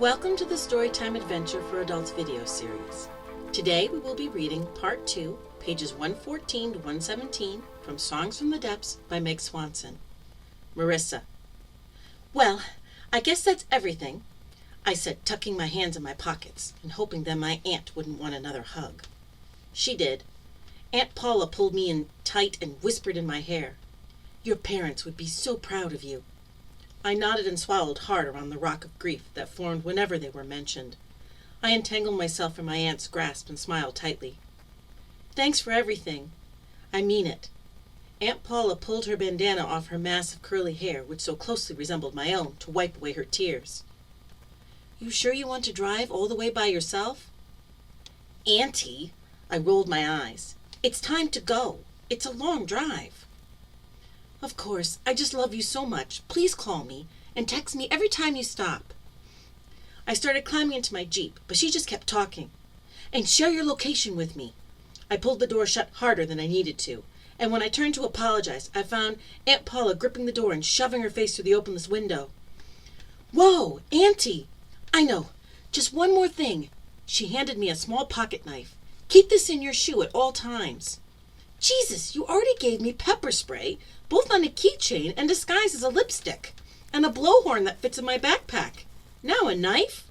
Welcome to the Storytime Adventure for Adults video series. Today we will be reading Part 2, pages 114 to 117 from Songs from the Depths by Meg Swanson. Marissa. Well, I guess that's everything, I said, tucking my hands in my pockets and hoping that my aunt wouldn't want another hug. She did. Aunt Paula pulled me in tight and whispered in my hair, "Your parents would be so proud of you." I nodded and swallowed hard around the rock of grief that formed whenever they were mentioned. I entangled myself in my aunt's grasp and smiled tightly. "Thanks for everything. I mean it." Aunt Paula pulled her bandana off her mass of curly hair, which so closely resembled my own, to wipe away her tears. "You sure you want to drive all the way by yourself?" "Auntie," I rolled my eyes. "It's time to go. It's a long drive." "Of course, I just love you so much. Please call me and text me every time you stop." I started climbing into my Jeep, but she just kept talking. "And share your location with me." I pulled the door shut harder than I needed to, and when I turned to apologize, I found Aunt Paula gripping the door and shoving her face through the openless window. "Whoa, Auntie!" "I know. Just one more thing." She handed me a small pocket knife. "Keep this in your shoe at all times." "Jesus, you already gave me pepper spray, both on a keychain and disguised as a lipstick, and a blowhorn that fits in my backpack. Now a knife?"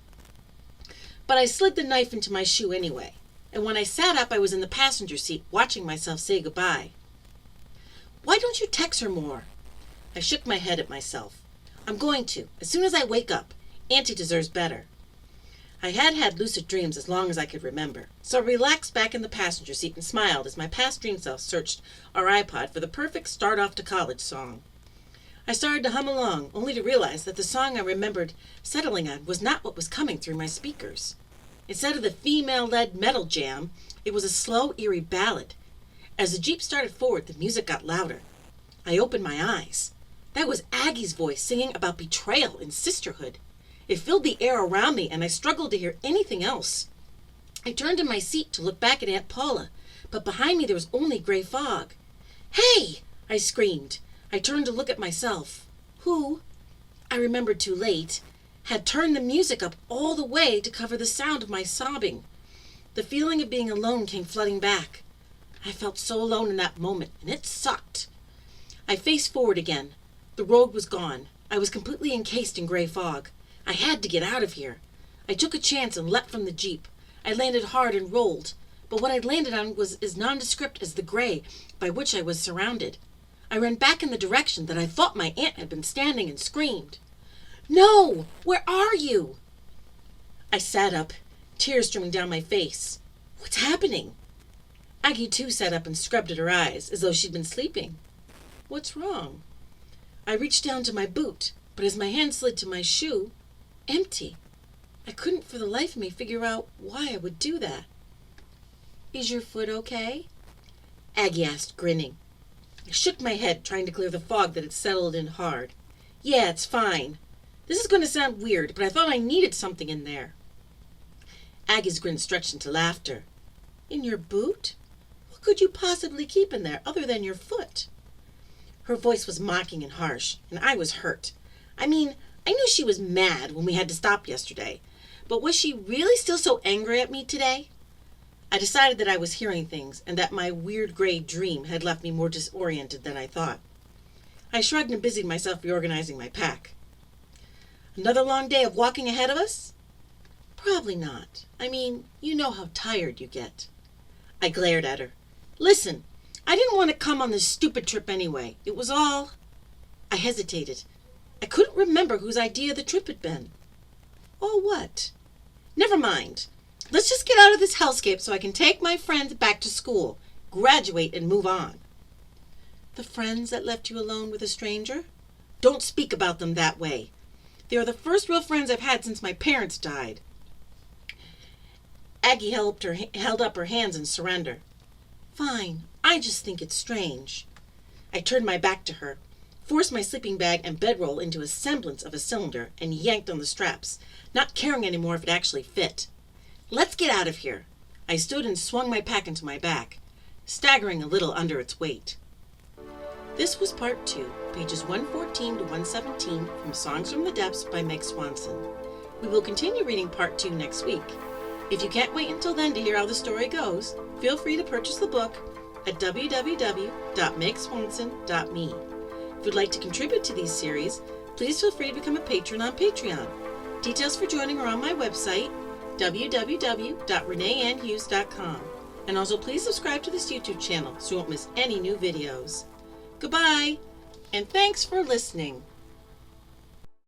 But I slid the knife into my shoe anyway, and when I sat up I was in the passenger seat watching myself say goodbye. "Why don't you text her more?" I shook my head at myself. "I'm going to, as soon as I wake up. Auntie deserves better." I had had lucid dreams as long as I could remember, so I relaxed back in the passenger seat and smiled as my past dream self searched our iPod for the perfect start-off to college song. I started to hum along, only to realize that the song I remembered settling on was not what was coming through my speakers. Instead of the female-led metal jam, it was a slow, eerie ballad. As the Jeep started forward, the music got louder. I opened my eyes. That was Aggie's voice singing about betrayal and sisterhood. It filled the air around me, and I struggled to hear anything else. I turned in my seat to look back at Aunt Paula, but behind me there was only gray fog. "Hey!" I screamed. I turned to look at myself, who, I remembered too late, had turned the music up all the way to cover the sound of my sobbing. The feeling of being alone came flooding back. I felt so alone in that moment, and it sucked. I faced forward again. The road was gone. I was completely encased in gray fog. I had to get out of here. I took a chance and leapt from the Jeep. I landed hard and rolled, but what I landed on was as nondescript as the gray by which I was surrounded. I ran back in the direction that I thought my aunt had been standing and screamed, "No! Where are you?" I sat up, tears streaming down my face. "What's happening?" Aggie too sat up and scrubbed at her eyes as though she'd been sleeping. "What's wrong?" I reached down to my boot, but as my hand slid to my shoe, empty. I couldn't for the life of me figure out why I would do that. "Is your foot okay?" Aggie asked, grinning. I shook my head, trying to clear the fog that had settled in hard. "Yeah, it's fine. This is going to sound weird, but I thought I needed something in there." Aggie's grin stretched into laughter. "In your boot? What could you possibly keep in there other than your foot?" Her voice was mocking and harsh, and I was hurt. I mean, I knew she was mad when we had to stop yesterday, but was she really still so angry at me today? I decided that I was hearing things, and that my weird gray dream had left me more disoriented than I thought. I shrugged and busied myself reorganizing my pack. "Another long day of walking ahead of us?" "Probably not. I mean, you know how tired you get." I glared at her. "Listen, I didn't want to come on this stupid trip anyway. It was all—" I hesitated. I couldn't remember whose idea the trip had been. "All what?" "Never mind. Let's just get out of this hellscape so I can take my friends back to school, graduate, and move on." "The friends that left you alone with a stranger?" "Don't speak about them that way. They are the first real friends I've had since my parents died." Aggie held up her hands in surrender. "Fine. I just think it's strange." I turned my back to her, forced my sleeping bag and bedroll into a semblance of a cylinder, and yanked on the straps, not caring anymore if it actually fit. "Let's get out of here." I stood and swung my pack into my back, staggering a little under its weight. This was Part 2, pages 114 to 117 from Songs from the Depths by Meg Swanson. We will continue reading Part 2 next week. If you can't wait until then to hear how the story goes, feel free to purchase the book at www.megswanson.me. If you'd like to contribute to these series, please feel free to become a patron on Patreon. Details for joining are on my website, www.reneeannhughes.com. And also please subscribe to this YouTube channel so you won't miss any new videos. Goodbye, and thanks for listening.